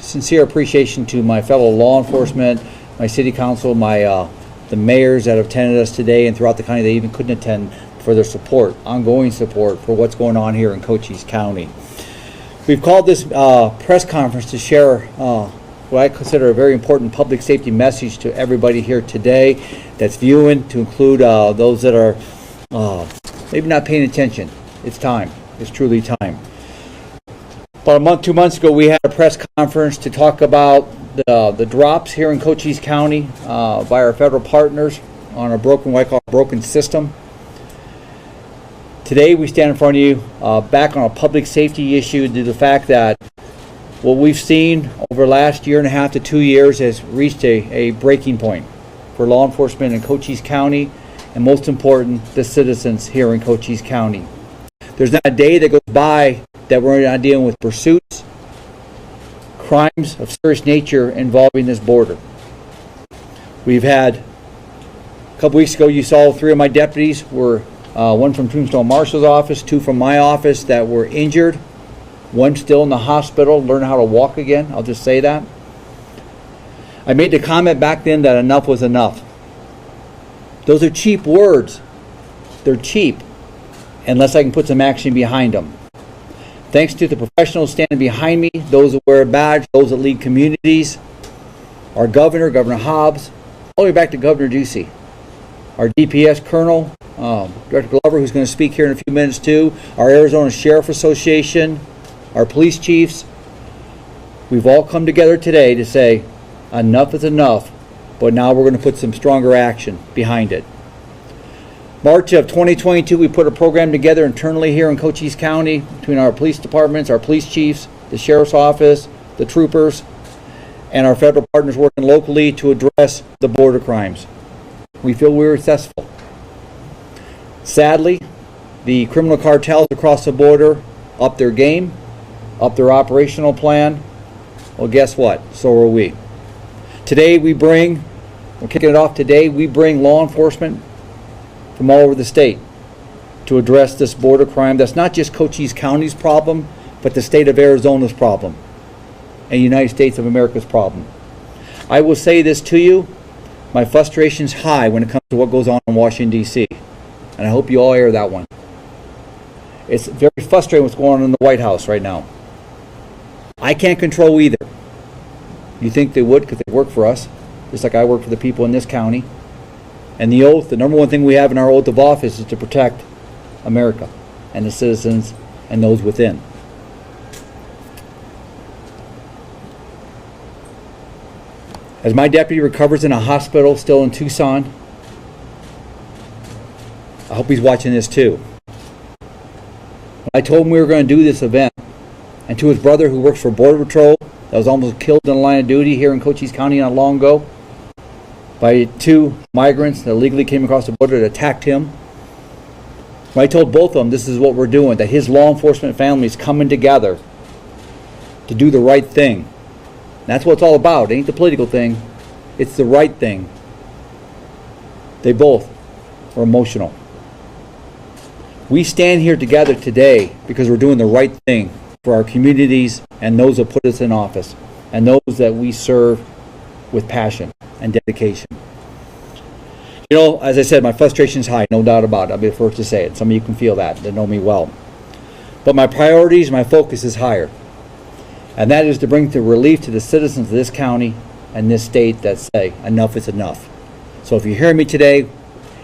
sincere appreciation to my fellow law enforcement, my city council, the mayors that have attended us today and throughout the county. They even couldn't attend, for their support, ongoing support for what's going on here in Cochise County. We've called this press conference to share what I consider a very important public safety message to everybody here today that's viewing, to include those that are maybe not paying attention. It's time. It's truly time. About 2 months ago, we had a press conference to talk about the drops here in Cochise County by our federal partners on a what I call a broken system. Today, we stand in front of you back on a public safety issue due to the fact that what we've seen over the last year and a half to 2 years has reached a breaking point for law enforcement in Cochise County, and most important, the citizens here in Cochise County. There's not a day that goes by that we're not dealing with pursuits, crimes of serious nature involving this border. We've had, a couple weeks ago, you saw 3 of my deputies were, one from Tombstone Marshal's office, 2 from my office, that were injured. 1 still in the hospital, learning how to walk again. I'll just say that. I made the comment back then that enough was enough. Those are cheap words. They're cheap unless I can put some action behind them. Thanks to the professionals standing behind me, those that wear a badge, those that lead communities, our governor, Governor Hobbs, all the way back to Governor Ducey, our DPS Colonel, Director Glover, who's going to speak here in a few minutes too, our Arizona Sheriff Association, our police chiefs. We've all come together today to say enough is enough, but now we're going to put some stronger action behind it. March of 2022, we put a program together internally here in Cochise County between our police departments, our police chiefs, the sheriff's office, the troopers, and our federal partners working locally to address the border crimes. We feel we were successful. Sadly, the criminal cartels across the border upped their game, upped their operational plan. Well, guess what? So are we. Today we're kicking it off today, we bring law enforcement from all over the state to address this border crime. That's not just Cochise County's problem, but the state of Arizona's problem and United States of America's problem. I will say this to you, my frustration's high when it comes to what goes on in Washington, D.C., and I hope you all air that one. It's very frustrating what's going on in the White House right now. I can't control either. You think they would because they work for us, just like I work for the people in this county. And the oath, the number one thing we have in our oath of office is to protect America and the citizens and those within. As my deputy recovers in a hospital still in Tucson, I hope he's watching this too. I told him we were going to do this event, and to his brother who works for Border Patrol, that was almost killed in the line of duty here in Cochise County not long ago by 2 migrants that illegally came across the border that attacked him. When I told both of them this is what we're doing, that his law enforcement family is coming together to do the right thing. And that's what it's all about. It ain't the political thing. It's the right thing. They both were emotional. We stand here together today because we're doing the right thing for our communities and those that put us in office and those that we serve with passion and dedication. You know, as I said, my frustration is high, no doubt about it. I'll be the first to say it. Some of you can feel that know me well. But my priorities, my focus is higher. And that is to bring the relief to the citizens of this county and this state that say enough is enough. So if you hear me today,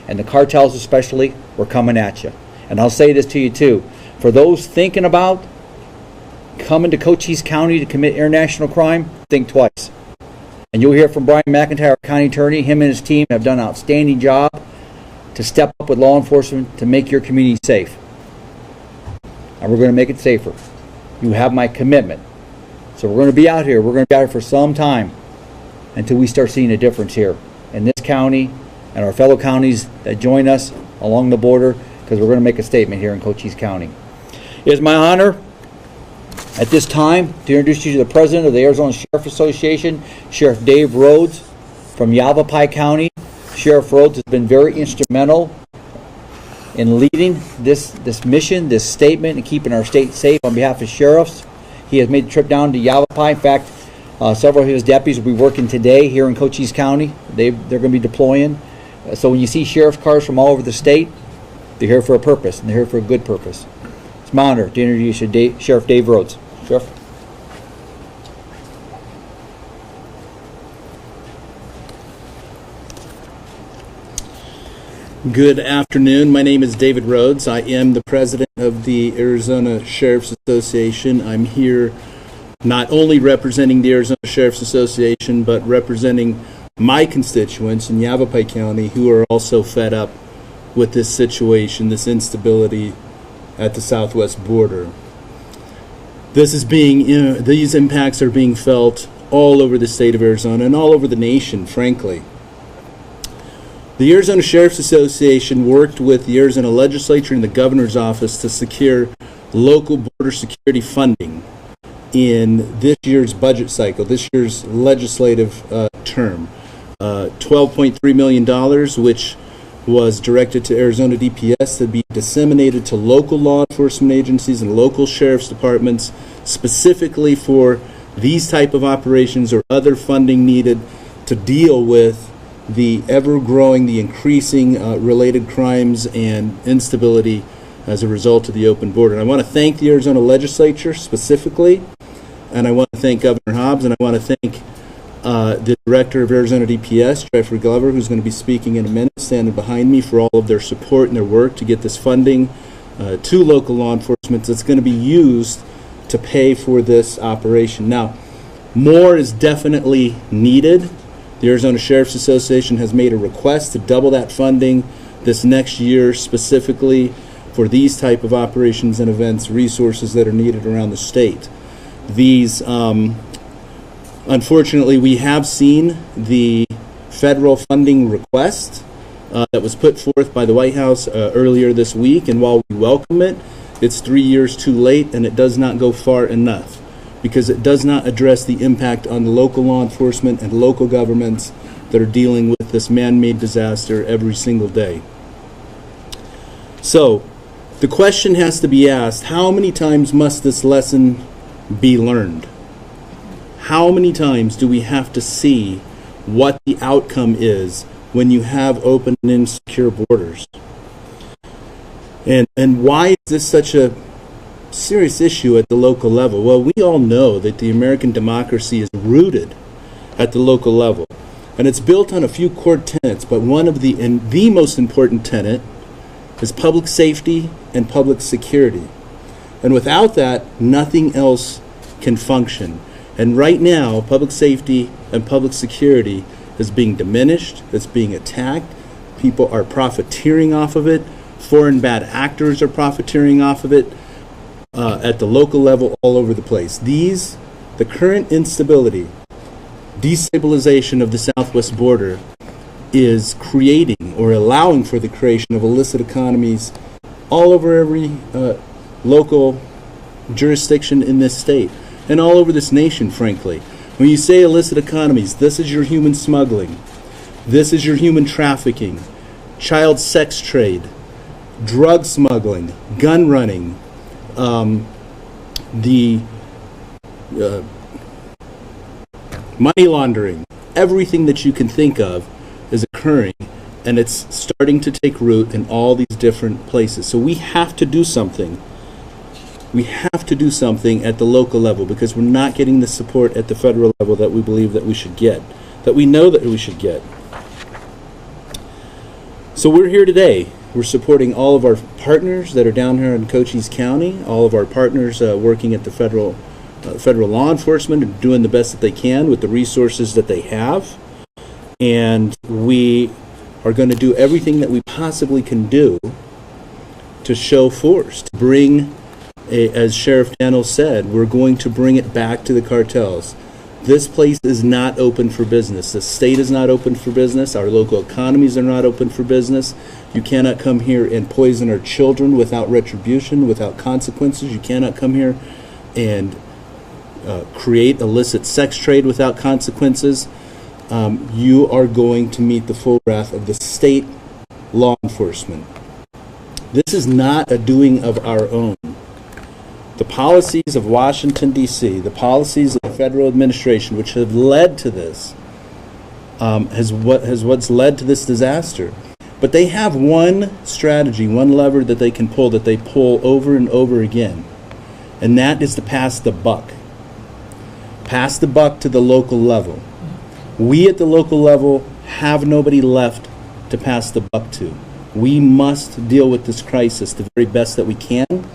and the cartels especially, we're coming at you. And I'll say this to you too. For those thinking about coming to Cochise County to commit international crime, think twice. And you'll hear from Brian McIntyre, our county attorney. Him and his team have done an outstanding job to step up with law enforcement to make your community safe. And we're going to make it safer. You have my commitment. So we're going to be out here. We're going to be out here for some time until we start seeing a difference here in this county and our fellow counties that join us along the border, because we're going to make a statement here in Cochise County. It is my honor at this time to introduce you to the president of the Arizona Sheriff Association, Sheriff Dave Rhodes from Yavapai County. Sheriff Rhodes has been very instrumental in leading this mission, this statement, and keeping our state safe on behalf of sheriffs. He has made the trip down to Yavapai. In fact, Several of his deputies will be working today here in Cochise County. They're going to be deploying. So when you see sheriff's cars from all over the state, they're here for a purpose, and they're here for a good purpose. It's my honor to introduce you, Sheriff Dave Rhodes. Sheriff. Good afternoon. My name is David Rhodes. I am the president of the Arizona Sheriff's Association. I'm here not only representing the Arizona Sheriff's Association, but representing my constituents in Yavapai County who are also fed up with this situation, this instability at the southwest border. These impacts are being felt all over the state of Arizona and all over the nation, frankly. The Arizona Sheriff's Association worked with the Arizona Legislature and the Governor's Office to secure local border security funding in this year's budget cycle, this year's legislative term. $12.3 million, which was directed to Arizona DPS to be disseminated to local law enforcement agencies and local sheriff's departments, specifically for these type of operations or other funding needed to deal with the ever-growing, the increasing related crimes and instability as a result of the open border. And I want to thank the Arizona Legislature specifically, and I want to thank Governor Hobbs, and I want to thank the Director of Arizona DPS, Jeffrey Glover, who's going to be speaking in a minute, standing behind me, for all of their support and their work to get this funding to local law enforcement that's going to be used to pay for this operation. Now, more is definitely needed. The Arizona Sheriff's Association has made a request to double that funding this next year, specifically for these type of operations and events, resources that are needed around the state. These, unfortunately, we have seen the federal funding request that was put forth by the White House earlier this week, and while we welcome it, it's 3 years too late, and it does not go far enough, because it does not address the impact on the local law enforcement and local governments that are dealing with this man-made disaster every single day. So, the question has to be asked, how many times must this lesson be learned? How many times do we have to see what the outcome is when you have open and insecure borders? And why is this such a serious issue at the local level? Well, we all know that the American democracy is rooted at the local level, and it's built on a few core tenets, but one of the most important tenet is public safety and public security. And without that, nothing else can function. And right now, public safety and public security is being diminished, it's being attacked, people are profiteering off of it, foreign bad actors are profiteering off of it, at the local level, all over the place. The current instability, destabilization of the southwest border is creating or allowing for the creation of illicit economies all over every local jurisdiction in this state and all over this nation, frankly. When you say illicit economies, this is your human smuggling, this is your human trafficking, child sex trade, drug smuggling, gun running, the money laundering, everything that you can think of is occurring, and it's starting to take root in all these different places. So we have to do something. We have to do something at the local level, because we're not getting the support at the federal level that we believe that we should get, that we know that we should get. So we're here today. We're supporting all of our partners that are down here in Cochise County, all of our partners working at the federal law enforcement and doing the best that they can with the resources that they have. And we are going to do everything that we possibly can do to show force, to bring, as Sheriff Daniels said, we're going to bring it back to the cartels. This place is not open for business. The state is not open for business. Our local economies are not open for business. You cannot come here and poison our children without retribution, without consequences. You cannot come here and create illicit sex trade without consequences. You are going to meet the full wrath of the state law enforcement. This is not a doing of our own. The The policies of Washington, D.C., the policies of the federal administration, which have led to this, what's led to this disaster. But they have one strategy, one lever that they can pull, that they pull over and over again, and that is to pass the buck. Pass the buck to the local level. We at the local level have nobody left to pass the buck to. We must deal with this crisis the very best that we can,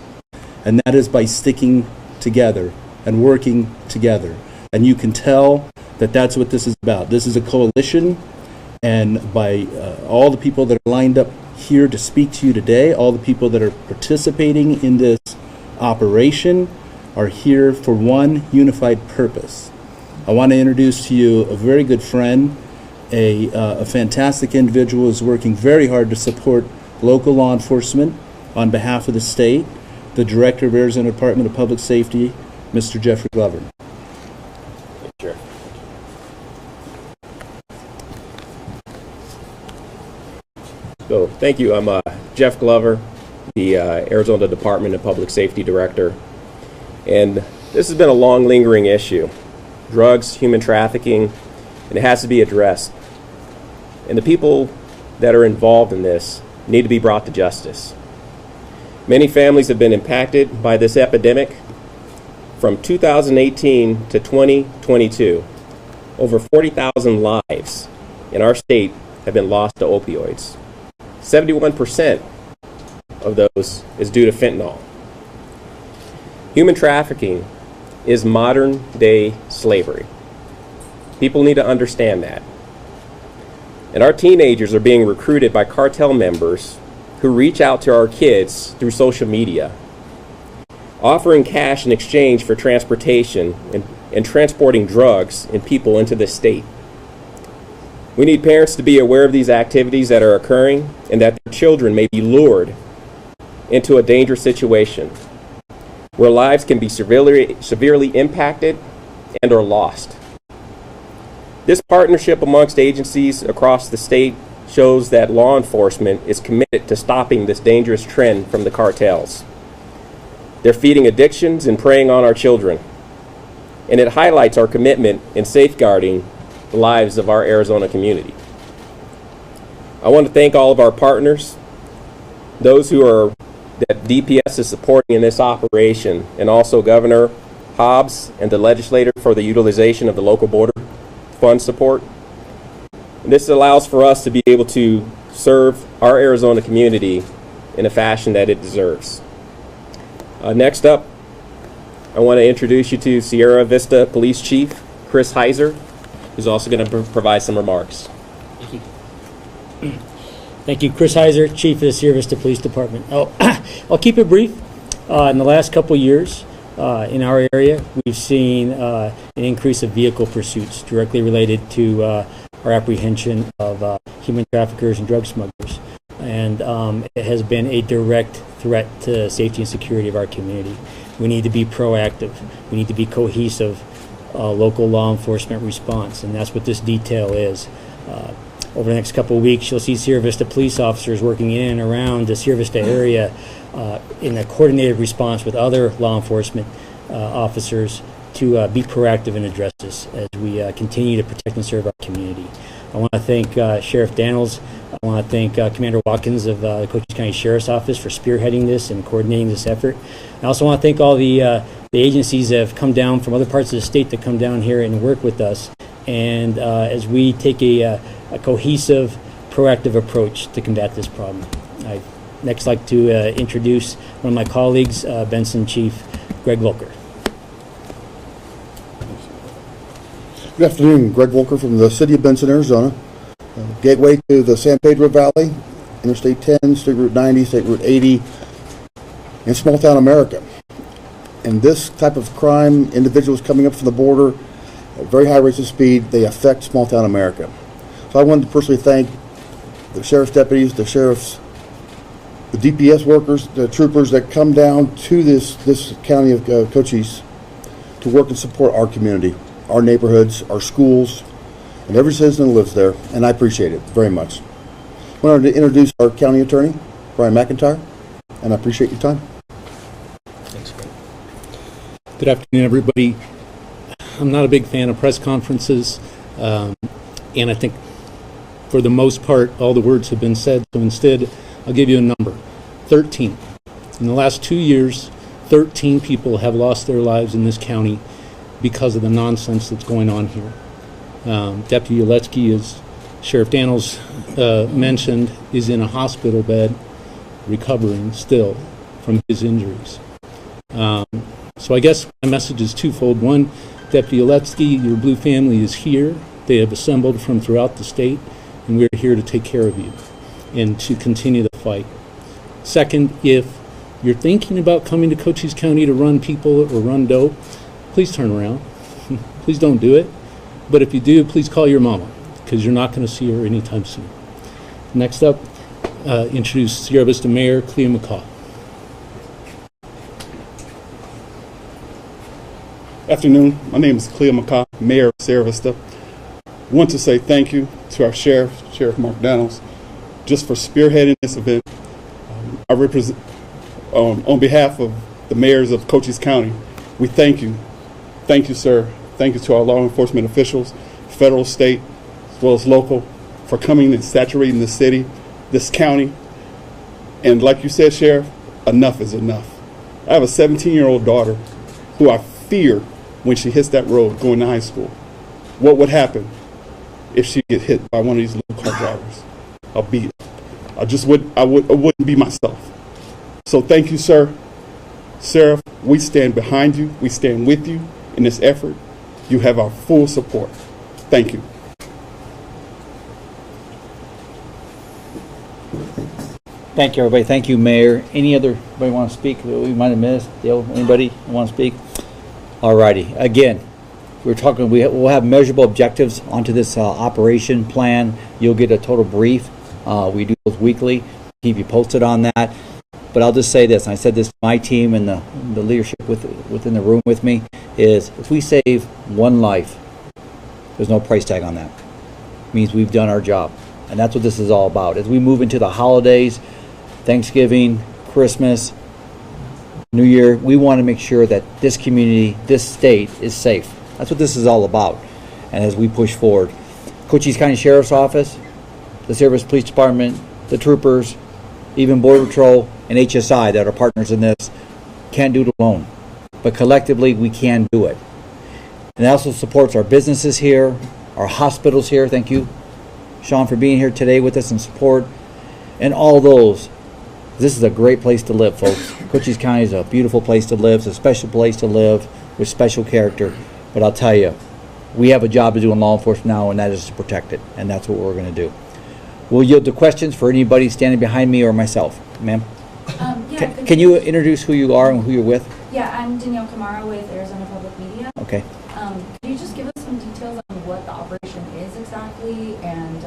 and that is by sticking together and working together. And you can tell that that's what this is about. This is a coalition, and by all the people that are lined up here to speak to you today, all the people that are participating in this operation are here for one unified purpose. I want to introduce to you a very good friend, a fantastic individual who is working very hard to support local law enforcement on behalf of the state, the Director of Arizona Department of Public Safety, Mr. Jeffrey Glover. Sure. So, thank you. I'm Jeff Glover, the Arizona Department of Public Safety Director. And this has been a long lingering issue. Drugs, human trafficking, and it has to be addressed. And the people that are involved in this need to be brought to justice. Many families have been impacted by this epidemic. From 2018 to 2022, over 40,000 lives in our state have been lost to opioids. 71% of those is due to fentanyl. Human trafficking is modern-day slavery. People need to understand that. And our teenagers are being recruited by cartel members who reach out to our kids through social media, offering cash in exchange for transportation and transporting drugs and people into the state. We need parents to be aware of these activities that are occurring and that their children may be lured into a dangerous situation where lives can be severely impacted and or lost. This partnership amongst agencies across the state shows that law enforcement is committed to stopping this dangerous trend from the cartels. They're feeding addictions and preying on our children. And it highlights our commitment in safeguarding the lives of our Arizona community. I want to thank all of our partners, those that DPS is supporting in this operation, and also Governor Hobbs and the legislator for the utilization of the local border fund support. And this allows for us to be able to serve our Arizona community in a fashion that it deserves. Next up, I want to introduce you to Sierra Vista Police Chief Chris Heiser, who's also going to provide some remarks. Thank you. Thank you, Chris Heiser, Chief of the Sierra Vista Police Department. I'll keep it brief. In the last couple of years, in our area, we've seen an increase of vehicle pursuits directly related to our apprehension of human traffickers and drug smugglers. And it has been a direct threat to the safety and security of our community. We need to be proactive. We need to be cohesive local law enforcement response, and that's what this detail is. Over the next couple of weeks, you'll see Sierra Vista police officers working in and around the Sierra Vista area in a coordinated response with other law enforcement officers to be proactive and address this as we continue to protect and serve our community. I want to thank Sheriff Daniels. I want to thank Commander Watkins of the Cochise County Sheriff's Office for spearheading this and coordinating this effort. I also want to thank all the agencies that have come down from other parts of the state that come down here and work with us. And as we take a cohesive, proactive approach to combat this problem. I'd next like to introduce one of my colleagues, Benson Chief Greg Volker. Good afternoon, Greg Volker from the city of Benson, Arizona. Gateway to the San Pedro Valley, Interstate 10, State Route 90, State Route 80, and small town America. And this type of crime, individuals coming up from the border at very high rates of speed, they affect small town America. So I wanted to personally thank the sheriff's deputies, the sheriffs, the DPS workers, the troopers that come down to this county of Cochise to work and support our community, our neighborhoods, our schools, and every citizen who lives there, and I appreciate it very much. I wanted to introduce our county attorney, Brian McIntyre, and I appreciate your time. Thanks, Greg. Good afternoon, everybody. I'm not a big fan of press conferences, and I think for the most part, all the words have been said. So instead, I'll give you a number, 13. In the last 2 years, 13 people have lost their lives in this county because of the nonsense that's going on here. Deputy Uletsky, as Sheriff Daniels mentioned, is in a hospital bed recovering still from his injuries. So I guess my message is twofold. One, Deputy Uletsky, your Blue family is here. They have assembled from throughout the state, and we're here to take care of you and to continue the fight. Second, if you're thinking about coming to Cochise County to run people or run dope, please turn around. Please don't do it. But if you do, please call your mama, because you're not going to see her anytime soon. Next up, introduce Sierra Vista Mayor Clea McCaw. Afternoon. My name is Clea McCaw, Mayor of Sierra Vista. Want to say thank you to our Sheriff Mark Daniels, just for spearheading this event. I represent, on behalf of the mayors of Cochise County, we thank you. Thank you, sir. Thank you to our law enforcement officials, federal, state, as well as local, for coming and saturating the city, this county. And like you said, Sheriff, enough is enough. I have a 17-year-old daughter who I fear when she hits that road going to high school. What would happen if she get hit by one of these little car drivers? I'll beat it. I wouldn't be myself. So thank you, sir. Sheriff, we stand behind you. We stand with you in this effort. You have our full support. Thank you. Thank you, everybody. Thank you, Mayor. Anybody want to speak that we might have missed? Dale, anybody want to speak? All righty. Again, we're talking. We'll have measurable objectives onto this operation plan. You'll get a total brief. We do those weekly. Keep you posted on that. But I'll just say this, and I said this to my team and the leadership within the room with me, is if we save one life, there's no price tag on that. It means we've done our job. And that's what this is all about. As we move into the holidays, Thanksgiving, Christmas, New Year, we want to make sure that this community, this state is safe. That's what this is all about. And as we push forward, Cochise County Sheriff's Office, the Sierra Vista Police Department, the troopers, even Border Patrol and HSI that are partners in this, can't do it alone. But collectively, we can do it. And it also supports our businesses here, our hospitals here. Thank you, Sean, for being here today with us and support. And all those. This is a great place to live, folks. Cochise County is a beautiful place to live. It's a special place to live with special character. But I'll tell you, we have a job to do in law enforcement now, and that is to protect it. And that's what we're going to do. We'll yield to questions for anybody standing behind me or myself. Ma'am? Can you introduce who you are and who you're with? Yeah, I'm Danielle Kamara with Arizona Public Media. Okay. Could you just give us some details on what the operation is exactly and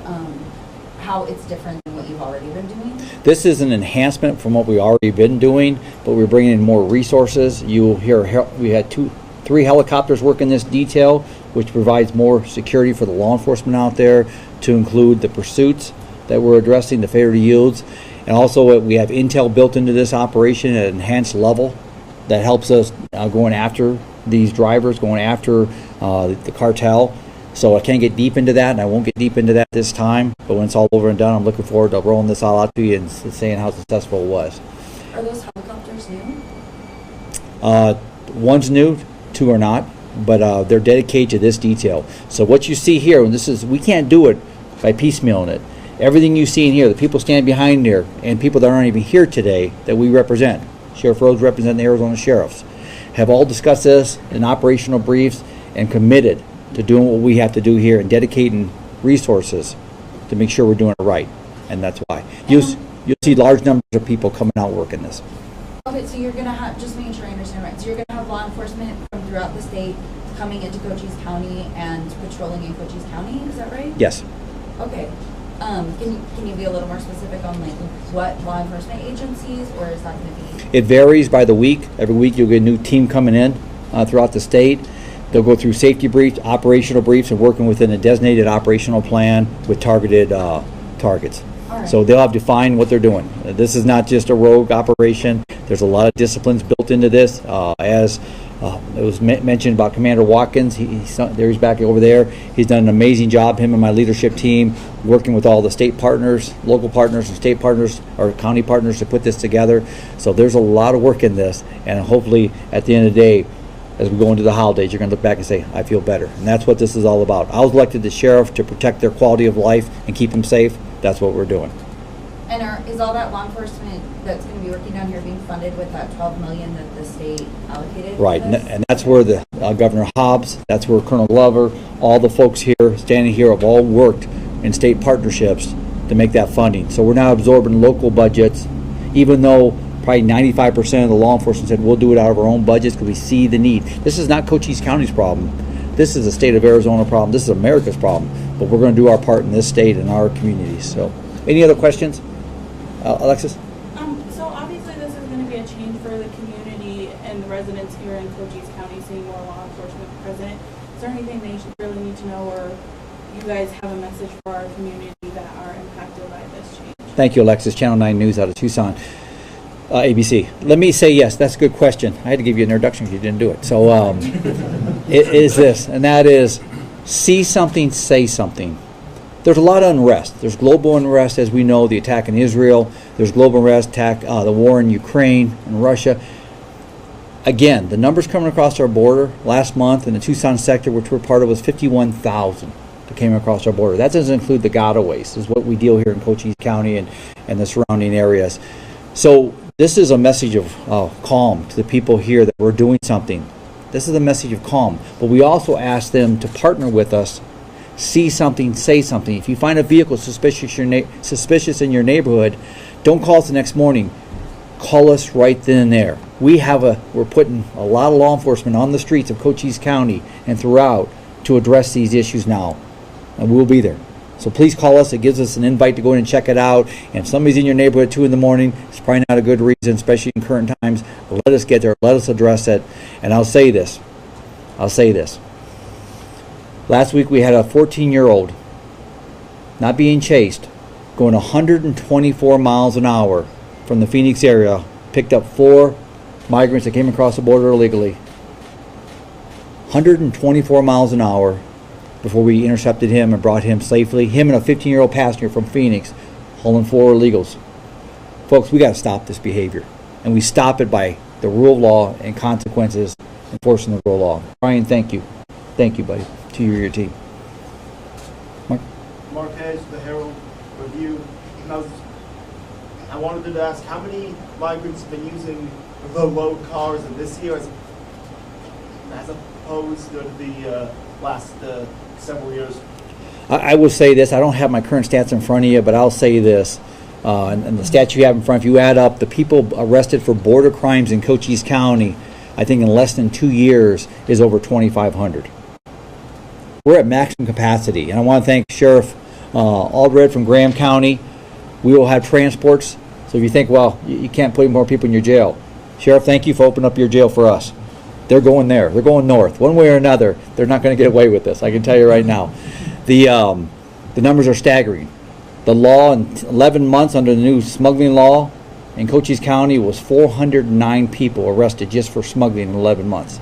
how it's different than what you've already been doing? This is an enhancement from what we've already been doing, but we're bringing in more resources. You'll hear we had 3 helicopters working this detail, which provides more security for the law enforcement out there, to include the pursuits that we're addressing, the failure to yields. And also we have intel built into this operation at an enhanced level that helps us going after these drivers, going after the cartel. So I can't get deep into that, and I won't get deep into that this time. But when it's all over and done, I'm looking forward to rolling this all out to you and saying how successful it was. Are those helicopters new? One's new, 2 are not, but they're dedicated to this detail. So what you see here, and we can't do it by piecemealing it. Everything you see in here, the people standing behind here, and people that aren't even here today that we represent, Sheriff Rhodes representing the Arizona Sheriffs, have all discussed this in operational briefs and committed to doing what we have to do here and dedicating resources to make sure we're doing it right. And that's why. You'll see large numbers of people coming out working this. Okay, so you're going to have, just making sure I understand right, so you're going to have law enforcement from throughout the state coming into Cochise County and patrolling in Cochise County, is that right? Yes. Okay. Can you be a little more specific on like what law enforcement agencies, or is that going to be? It varies by the week. Every week you'll get a new team coming in throughout the state. They'll go through safety briefs, operational briefs, and working within a designated operational plan with targeted targets. Right. So they'll have defined what they're doing. This is not just a rogue operation. There's a lot of disciplines built into this. As It was mentioned about Commander Watkins. He's back over there. He's done an amazing job, him and my leadership team, working with all the state partners, local partners, and state partners, or county partners to put this together. So there's a lot of work in this, and hopefully at the end of the day, as we go into the holidays, you're going to look back and say, I feel better. And that's what this is all about. I was elected the sheriff to protect their quality of life and keep them safe. That's what we're doing. And is all that law enforcement that's going to be working down here being funded with that $12 million that the state allocated? Right, and that's where the Governor Hobbs, that's where Colonel Glover, all the folks here, standing here, have all worked in state partnerships to make that funding. So we're now absorbing local budgets, even though probably 95% of the law enforcement said we'll do it out of our own budgets because we see the need. This is not Cochise County's problem. This is the state of Arizona problem. This is America's problem. But we're going to do our part in this state and our communities. So, any other questions? Alexis? So obviously this is going to be a change for the community and the residents here in Cochise County, seeing more law enforcement present. Is there anything they should really need to know, or you guys have a message for our community that are impacted by this change? Thank you, Alexis. Channel 9 News out of Tucson, ABC. Let me say yes, that's a good question. I had to give you an introduction if you didn't do it. So it is this, and that is, see something, say something. There's a lot of unrest. There's global unrest, as we know, the attack in Israel. There's global unrest, the war in Ukraine and Russia. Again, the numbers coming across our border last month in the Tucson sector, which we're part of, was 51,000 that came across our border. That doesn't include the gotaways. This is what we deal here in Cochise County and the surrounding areas. So this is a message of calm to the people here that we're doing something. This is a message of calm. But we also ask them to partner with us. See something, say something. If you find a vehicle suspicious in your neighborhood, don't call us the next morning. Call us right then and there. We're putting a lot of law enforcement on the streets of Cochise County and throughout to address these issues now, and we'll be there. So please call us. It gives us an invite to go in and check it out. And if somebody's in your neighborhood at 2 in the morning, it's probably not a good reason, especially in current times. Let us get there. Let us address it. And I'll say this. Last week we had a 14-year-old not being chased, going 124 miles an hour from the Phoenix area, picked up 4 migrants that came across the border illegally. 124 miles an hour before we intercepted him and brought him safely. Him and a 15-year-old passenger from Phoenix, hauling 4 illegals. Folks, we got to stop this behavior. And we stop it by the rule of law and consequences, enforcing the rule of law. Brian, thank you. Thank you, buddy. To you or your team. Mark? Marquez, the Herald Review. I wanted to ask, how many migrants have been using the load cars in this year as opposed to the last several years? I will say this. I don't have my current stats in front of you, but I'll say this. And the stats you have in front, if you add up the people arrested for border crimes in Cochise County, I think in less than 2 years is over 2,500. We're at maximum capacity, and I want to thank Sheriff Aldred from Graham County. We will have transports, so if you think, well, you can't put more people in your jail. Sheriff, thank you for opening up your jail for us. They're going there. They're going north. One way or another, they're not going to get away with this. I can tell you right now. The numbers are staggering. The law in 11 months under the new smuggling law in Cochise County was 409 people arrested just for smuggling in 11 months.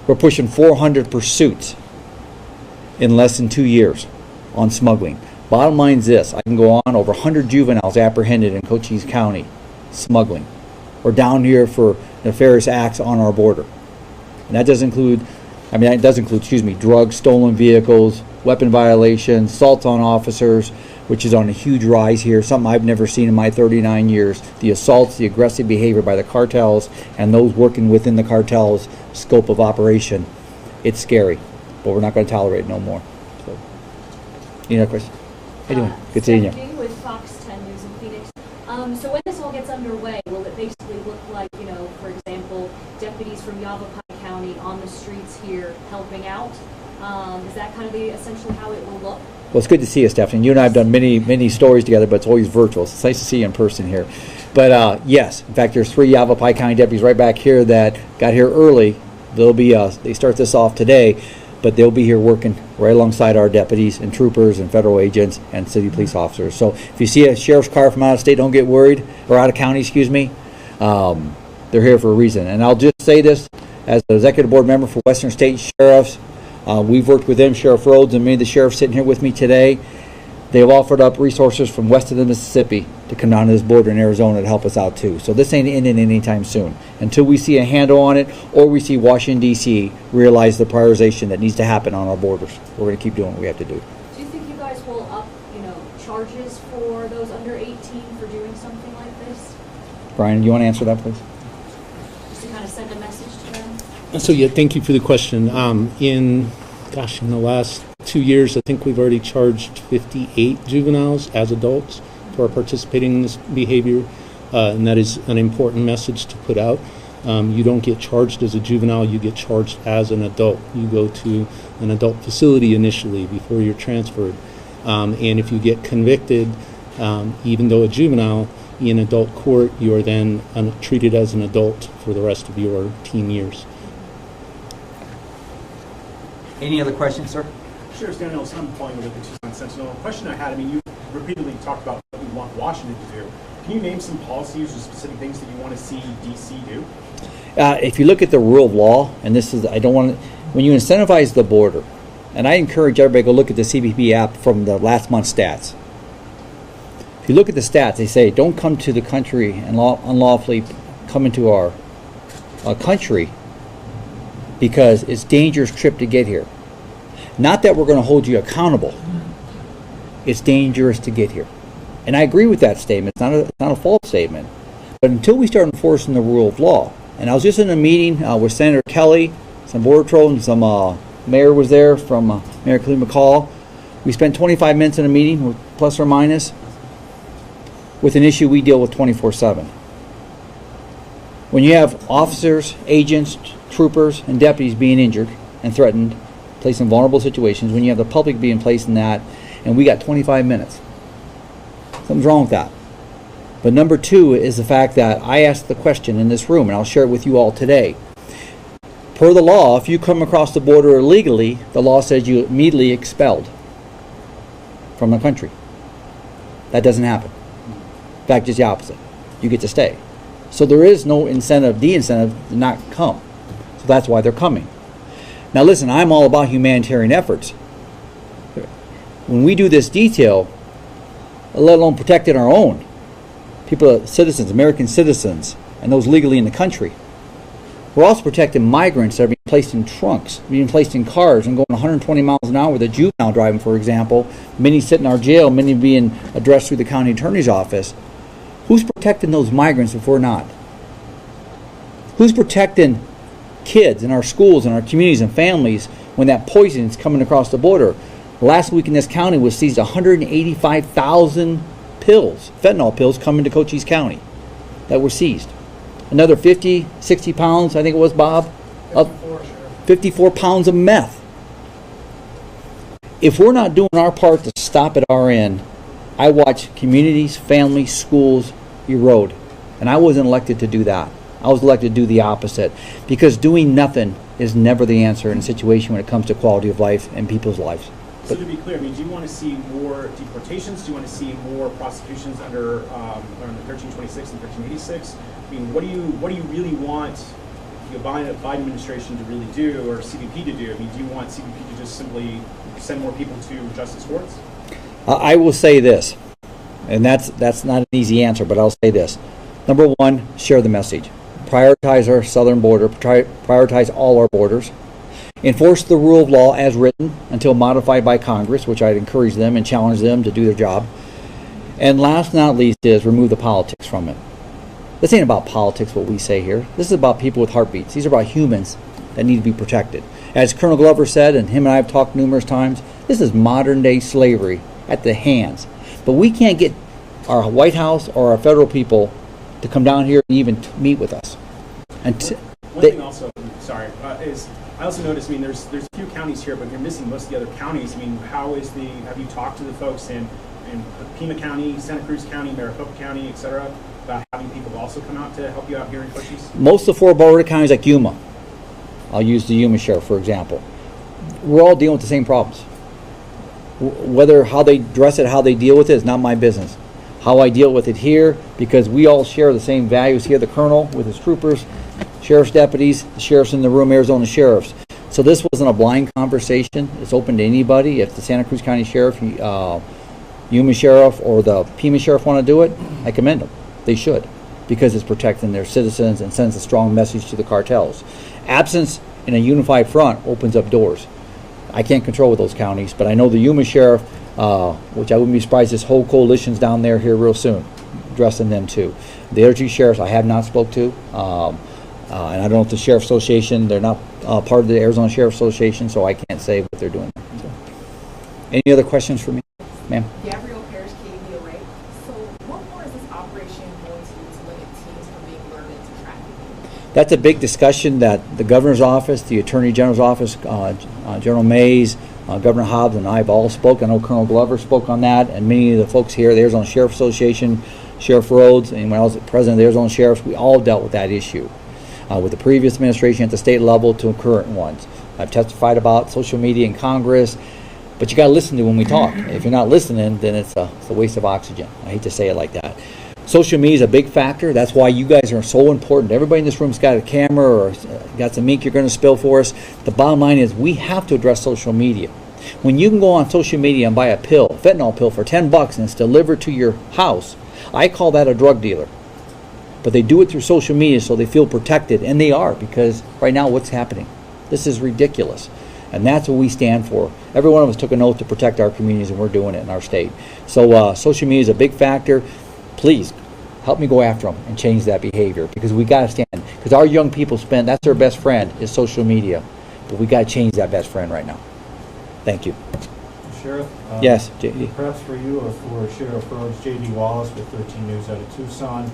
We're pushing 400 pursuits in less than 2 years on smuggling. Bottom line is this. I can go on, over 100 juveniles apprehended in Cochise County smuggling. We're down here for nefarious acts on our border. And that does include, drugs, stolen vehicles, weapon violations, assaults on officers, which is on a huge rise here, something I've never seen in my 39 years. The assaults, the aggressive behavior by the cartels and those working within the cartels' scope of operation. It's scary, but we're not going to tolerate it no more. So, any other questions? How you doing? Good seeing you. Stephanie with Fox 10 News in Phoenix. So when this all gets underway, will it basically look like, for example, deputies from Yavapai County on the streets here helping out? Is that kind of essentially how it will look? Well, it's good to see you, Stephanie. You and I have done many stories together, but it's always virtual. It's nice to see you in person here. But yes, in fact, there's 3 Yavapai County deputies right back here that got here early. They'll be they start this off today, but they'll be here working right alongside our deputies and troopers and federal agents and city police officers. So if you see a sheriff's car from out of state, don't get worried, or out of county, excuse me. They're here for a reason. And I'll just say this, as the executive board member for Western State Sheriffs. We've worked with them, Sheriff Rhodes, and many of the sheriffs sitting here with me today. They've offered up resources from west of the Mississippi to come down to this border in Arizona to help us out too. So this ain't ending anytime soon. Until we see a handle on it, or we see Washington, D.C. realize the prioritization that needs to happen on our borders. We're going to keep doing what we have to do. Do you think you guys will up, charges for those under 18 for doing something like this? Brian, you want to answer that, please? Just to kind of send a message to them? So yeah, thank you for the question. In the last 2 years, I think we've already charged 58 juveniles as adults for participating in this behavior, and that is an important message to put out. You don't get charged as a juvenile, you get charged as an adult. You go to an adult facility initially before you're transferred. And if you get convicted, even though a juvenile, in adult court, you are then treated as an adult for the rest of your teen years. Any other questions, sir? Sheriff Daniels, I'm calling with the Tucson Sentinel. Question I had, you repeatedly talked about what you want Washington to do. Can you name some policies or specific things that you want to see DC do? If you look at the rule of law, and this is, when you incentivize the border, and I encourage everybody to go look at the CBP app from the last month's stats. If you look at the stats, they say don't come to the country and unlawfully come into our country because it's a dangerous trip to get here. Not that we're going to hold you accountable. It's dangerous to get here. And I agree with that statement. It's not a false statement. But until we start enforcing the rule of law, and I was just in a meeting with Senator Kelly, some Border Patrol, and some mayor was there from Mayor Khalil McCall. We spent 25 minutes in a meeting, plus or minus, with an issue we deal with 24/7. When you have officers, agents, troopers, and deputies being injured and threatened, placed in vulnerable situations, when you have the public being placed in that, and we got 25 minutes. Something's wrong with that. But number two is the fact that I asked the question in this room, and I'll share it with you all today. Per the law, if you come across the border illegally, the law says you immediately expelled from the country. That doesn't happen. In fact, just the opposite. You get to stay. So there is no incentive, de-incentive to not come. So that's why they're coming. Now listen, I'm all about humanitarian efforts. When we do this detail, let alone protecting our own, people, citizens, American citizens, and those legally in the country, we're also protecting migrants that are being placed in trunks, being placed in cars and going 120 miles an hour with a juvenile driving, for example, many sit in our jail, many being addressed through the county attorney's office. Who's protecting those migrants if we're not? Who's protecting kids in our schools and our communities and families when that poison is coming across the border? Last week in this county was seized 185,000 pills, fentanyl pills, coming to Cochise County that were seized. Another 50, 60 pounds, I think it was, Bob? 54 pounds of meth. If we're not doing our part to stop at our end, I watch communities, families, schools erode. And I wasn't elected to do that. I was elected to do the opposite. Because doing nothing is never the answer in a situation when it comes to quality of life and people's lives. So to be clear, do you want to see more deportations? Do you want to see more prosecutions under 1326 and 1386? What do you really want the Biden administration to really do, or CBP to do? Do you want CBP to just simply send more people to justice courts? I will say this, and that's not an easy answer, but I'll say this. Number one, share the message. Prioritize our southern border. Prioritize all our borders. Enforce the rule of law as written until modified by Congress, which I'd encourage them and challenge them to do their job. And last but not least is remove the politics from it. This ain't about politics, what we say here. This is about people with heartbeats. These are about humans that need to be protected. As Colonel Glover said, and him and I have talked numerous times, this is modern day slavery at the hands. But we can't get our White House or our federal people to come down here and even meet with us. And one thing also, is I also noticed, there's a few counties here, but you're missing most of the other counties. Have you talked to the folks in Pima County, Santa Cruz County, Maricopa County, et cetera, about having people also come out to help you out here in Cochise? Most of the four border counties, like Yuma, I'll use the Yuma sheriff, for example, we're all dealing with the same problems. Whether how they address it, how they deal with it is not my business. How I deal with it here, because we all share the same values here, the colonel with his troopers, sheriff's deputies, the sheriffs in the room, Arizona sheriffs. So this wasn't a blind conversation. It's open to anybody. If the Santa Cruz County Sheriff, Yuma Sheriff, or the Pima Sheriff want to do it, I commend them. They should, because it's protecting their citizens and sends a strong message to the cartels. Absence in a unified front opens up doors. I can't control those counties, but I know the Yuma Sheriff, which I wouldn't be surprised this whole coalition's down there here real soon, addressing them too. The other two sheriffs I have not spoke to, and I don't know if the Sheriff Association, they're not part of the Arizona Sheriff Association, so I can't say what they're doing. So. Any other questions for me, ma'am? Gabrielle Parrish, KDO, right? So what more is this operation going to do to limit teens from being lured into trafficking? That's a big discussion that the Governor's Office, the Attorney General's Office, General Mays, Governor Hobbs, and I have all spoke. I know Colonel Glover spoke on that, and many of the folks here, the Arizona Sheriff Association, Sheriff Rhodes, and when I was president of the Arizona Sheriffs, we all dealt with that issue. With the previous administration at the state level to current ones. I've testified about social media in Congress, but you got to listen to when we talk. If you're not listening, then it's a waste of oxygen. I hate to say it like that. Social media is a big factor. That's why you guys are so important. Everybody in this room's got a camera or got some ink you're going to spill for us. The bottom line is we have to address social media. When you can go on social media and buy a pill, fentanyl pill for $10 and it's delivered to your house, I call that a drug dealer. But they do it through social media so they feel protected, and they are, because right now what's happening? This is ridiculous. And that's what we stand for. Every one of us took an oath to protect our communities, and we're doing it in our state. So social media is a big factor. Please, help me go after them and change that behavior, because we got to stand. Because our young people that's their best friend is social media. But we got to change that best friend right now. Thank you. Sheriff? Yes, J.D. Perhaps for you or for Sheriff Rhodes, J.D. Wallace with 13 News out of Tucson.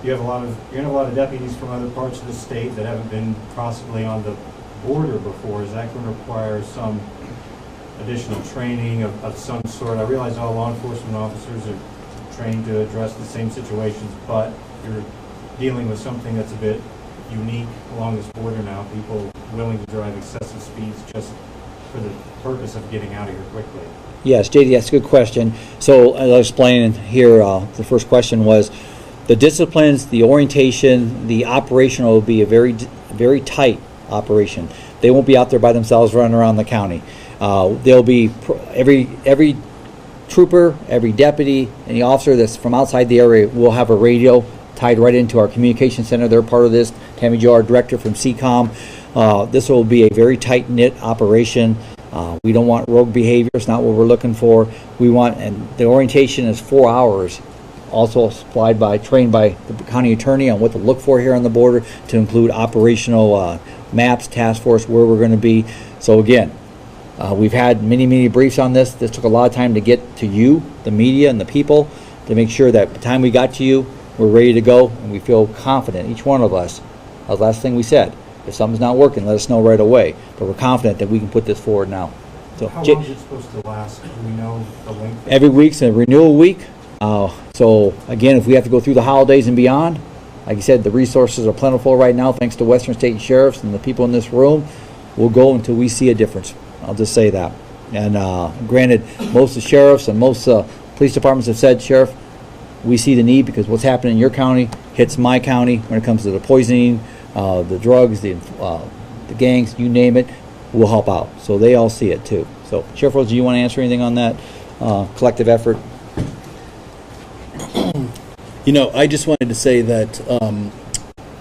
You're gonna have a lot of deputies from other parts of the state that haven't been possibly on the border before. Is that going to require some additional training of some sort? I realize all law enforcement officers are trained to address the same situations, but you're dealing with something that's a bit unique along this border now. People willing to drive excessive speeds just for the purpose of getting out of here quickly. Yes, JD, that's a good question. So as I was explaining here, the first question was the disciplines, the orientation, the operational will be a very tight operation. They won't be out there by themselves running around the county. They'll be every trooper, every deputy, any officer that's from outside the area will have a radio tied right into our communication center. They're part of this. Tammy Jo, our director from CCOM. This will be a very tight-knit operation. We don't want rogue behavior. It's not what we're looking for. We want, and the orientation is 4 hours, also trained by the county attorney on what to look for here on the border, to include operational maps, task force, where we're going to be. So again, we've had many briefs on this. This took a lot of time to get to you, the media and the people, to make sure that by the time we got to you, we're ready to go and we feel confident, each one of us. The last thing we said, if something's not working, let us know right away. But we're confident that we can put this forward now. So, how long is it supposed to last? Do we know the length? Every week's a renewal week. So again, if we have to go through the holidays and beyond, like I said, the resources are plentiful right now thanks to Western State Sheriffs and the people in this room. We'll go until we see a difference. I'll just say that. And granted, most of the sheriffs and most police departments have said, Sheriff, we see the need because what's happening in your county hits my county when it comes to the poisoning, the drugs, the gangs, you name it, we'll help out. So they all see it too. So Sheriff Rhodes, do you want to answer anything on that collective effort? You know, I just wanted to say that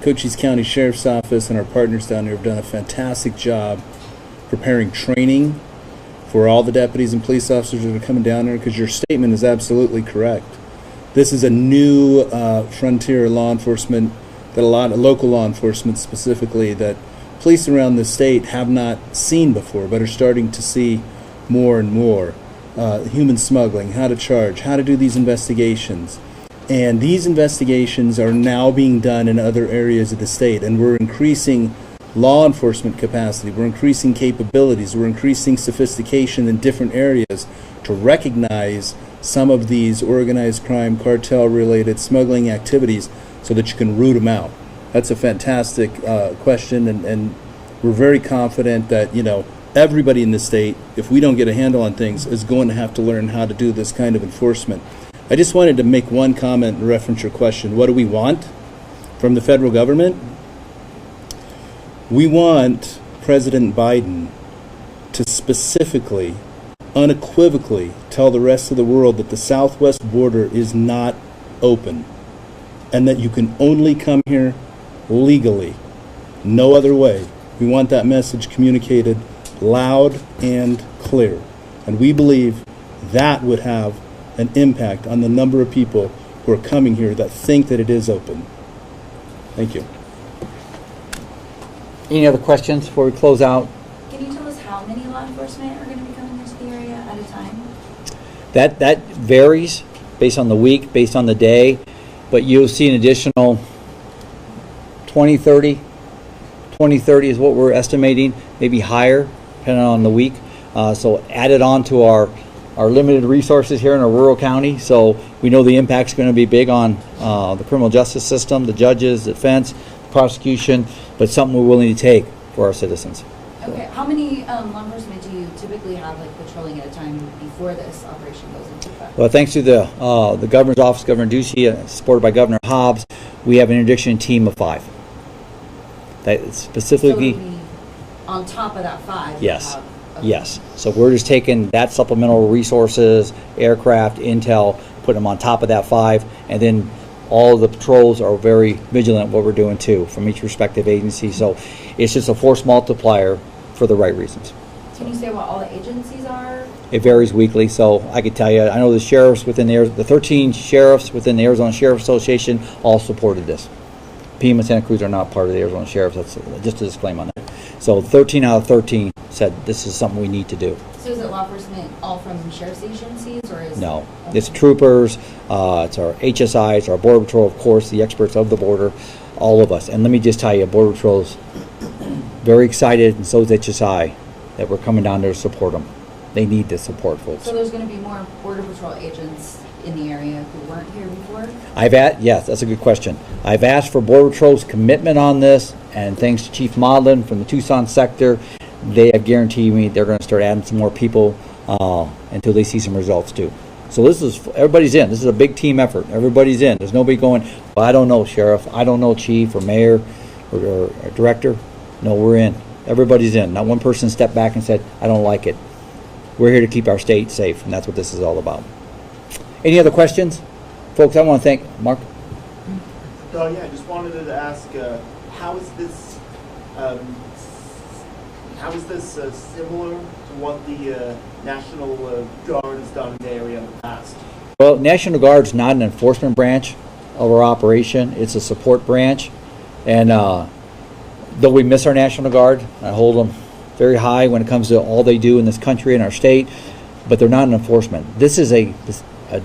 Cochise County Sheriff's Office and our partners down there have done a fantastic job preparing training for all the deputies and police officers that are coming down there, because your statement is absolutely correct. This is a new frontier law enforcement, that a lot of local law enforcement specifically, that police around the state have not seen before, but are starting to see more and more. Human smuggling, how to charge, how to do these investigations. And these investigations are now being done in other areas of the state, and we're increasing law enforcement capacity, we're increasing capabilities, we're increasing sophistication in different areas to recognize some of these organized crime, cartel-related smuggling activities so that you can root them out. That's a fantastic question, and we're very confident that, you know, everybody in the state, if we don't get a handle on things, is going to have to learn how to do this kind of enforcement. I just wanted to make one comment and reference your question. What do we want from the federal government? We want President Biden to specifically, unequivocally tell the rest of the world that the southwest border is not open and that you can only come here legally, no other way. We want that message communicated loud and clear. And we believe that would have an impact on the number of people who are coming here that think that it is open. Thank you. Any other questions before we close out? Can you tell us how many law enforcement are going to be coming into the area at a time? That varies based on the week, based on the day, but you'll see an additional 20, 30 is what we're estimating, maybe higher, depending on the week. So added on to our limited resources here in a rural county. So we know the impact's going to be big on the criminal justice system, the judges, the defense, the prosecution, but something we're willing to take for our citizens. Okay, how many law enforcement do you typically have like patrolling at a time before this operation goes into effect? Well, thanks to the governor's office, Governor Ducey, supported by Governor Hobbs, we have an interdiction team of 5. That specifically. So it would be on top of that 5. Yes. Yes. So we're just taking that supplemental resources, aircraft, intel, putting them on top of that 5, and then all of the patrols are very vigilant what we're doing too from each respective agency. So it's just a force multiplier for the right reasons. Can you say what all the agencies are? It varies weekly, so I could tell you, I know the sheriffs within the 13 sheriffs within the Arizona Sheriff Association all supported this. Pima and Santa Cruz are not part of the Arizona Sheriffs. That's just a disclaimer on that. So 13 out of 13 said this is something we need to do. So is it law enforcement all from sheriff's agencies, or is No, it's troopers, it's our HSIs, our Border Patrol, of course, the experts of the border, all of us. And let me just tell you, Border Patrol's very excited, and so is HSI, that we're coming down there to support them. They need the support, folks. So there's going to be more Border Patrol agents in the area who weren't here before? Yes, that's a good question. I've asked for Border Patrol's commitment on this, and thanks to Chief Modlin from the Tucson sector, they have guaranteed me they're going to start adding some more people until they see some results too. So everybody's in. This is a big team effort. Everybody's in. There's nobody going, well, I don't know, Sheriff. I don't know, Chief or Mayor or Director. No, we're in. Everybody's in. Not one person stepped back and said, I don't like it. We're here to keep our state safe, and that's what this is all about. Any other questions? Folks, I want to thank Mark. Yeah, I just wanted to ask, how is this similar to what the National Guard has done in the area in the past? Well, National Guard's not an enforcement branch of our operation. It's a support branch. And though we miss our National Guard, I hold them very high when it comes to all they do in this country and our state, but they're not an enforcement. This is a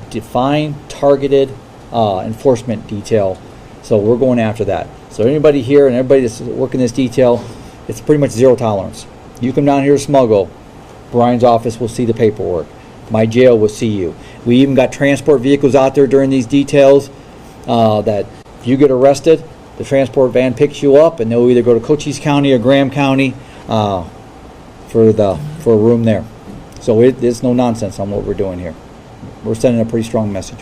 defined, targeted enforcement detail. So we're going after that. So anybody here and everybody that's working this detail, it's pretty much zero tolerance. You come down here to smuggle, Brian's office will see the paperwork. My jail will see you. We even got transport vehicles out there during these details that if you get arrested, the transport van picks you up and they'll either go to Cochise County or Graham County for a room there. So there's no nonsense on what we're doing here. We're sending a pretty strong message.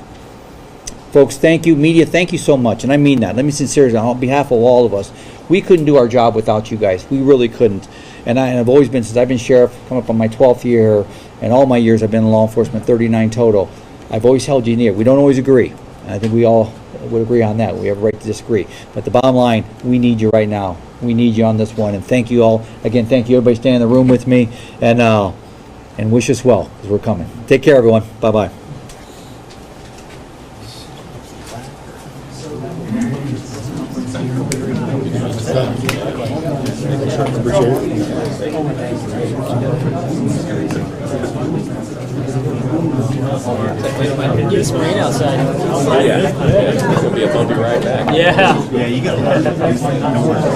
Folks, thank you. Media, thank you so much. And I mean that. Let me sincerely, on behalf of all of us, we couldn't do our job without you guys. We really couldn't. And I've always been, since I've been sheriff, come up on my 12th year, and all my years I've been in law enforcement, 39 total, I've always held you near. We don't always agree. And I think we all would agree on that. We have a right to disagree. But the bottom line, we need you right now. We need you on this one. And thank you all. Again, thank you everybody staying in the room with me. And wish us well, because we're coming. Take care, everyone. Bye-bye. It's rain outside. Yeah. It's going to be a bumpy ride back. Yeah. Yeah, you got